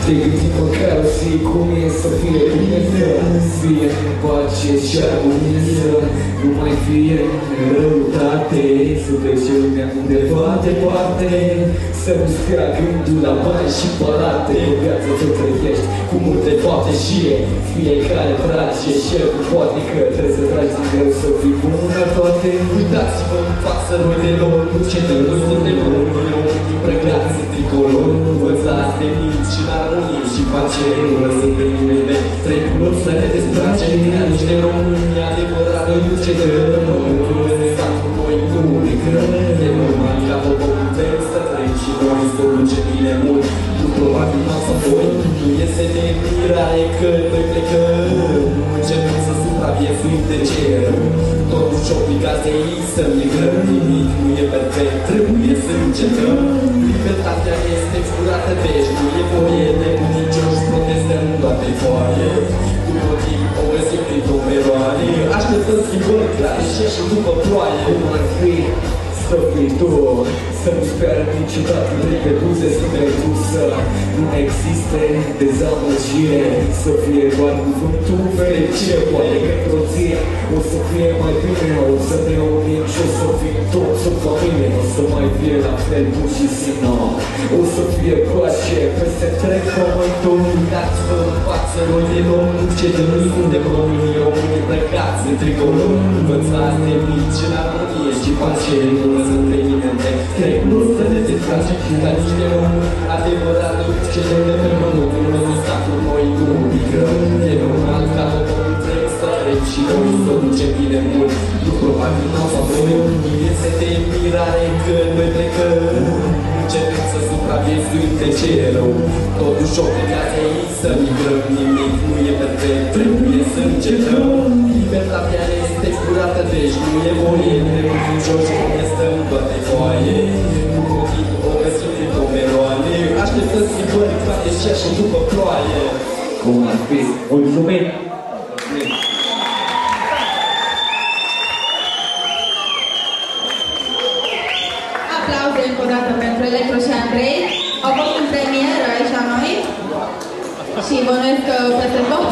Te gândi măcar o zi cum e să fie Dumnezeu, fie în pace și armonie, nu mai fie răutate, să plece lumea undeva departe, să nu-ți stea gândul la bani și palate. O viață să trăiești cu multe fapte și fiecare trage și el poate că trebuie să tragi din greu să fii bun la toate. Uitați-vă în față roidelor, cu ce de răzut de românilor, îmbrăcați în tricolor, învățați de mici și în armonie și pace. Nu lăsând pe nimeni trei culori să ne dezbrace, nici de români adevărat noi nu ce de rămâni. Stat cu noi unicăm, e normal ca poporul vrem să trăim și noi să duce bine mult. Nu probabil n-am să voi, nu iese de mirare că noi plecăm, începem să supraviețuim de cer. Totuși obligația ei să migrăm, nimic nu e perfect, trebuie să încetăm. Libertatea este furată deci nu e voie de bunicioși, protestăm în toate foaie. Cu motiv o găsim prin tomeroane, așteptăm schimbări clare și după ploaie. Cum ar fi să fii tu, să nu speră niciodată trei pe buze să te duci să nu existe dezamăgire, să fie doar cuvântul fericire. Poate că într-o zi o să fie mai bine, o să ne unim și o să fim toți o familie. O să mai fie la fel bun și sină, o să fie pace peste trec pământul. Uitați-vă în față roidelor, nu ce de nu-i unde românii români îmbrăcați în tricolor, învățați de mici în armonie și pace. Nu lăsăm pe nimeni de trec, nu să ne desface, dar nici de români adevărat nu ce de pe pământ. Nu lăsăm statul noi nu migrăm, e normal ca poporul vrem să trec și noi să ducem bine mult. Nu probabil n-au să voi, nu iese de mirare că noi plecăm, începem să supraviețuim de ce e rău. Totuși obligația ei să migrăm, nimic nu e perfect, trebuie să încetăm. Libertatea este furată deci nu e voie de bunicioși, protestăm toate foaie. Cu motiv o găsim prin tomeroane, așteptăm schimbări clare și după ploaie. Cum ar fi? Mulțumim! Aplauze încă o dată pentru Electro și Andrei. Au fost în premieră aici la noi și bănuiesc că peste tot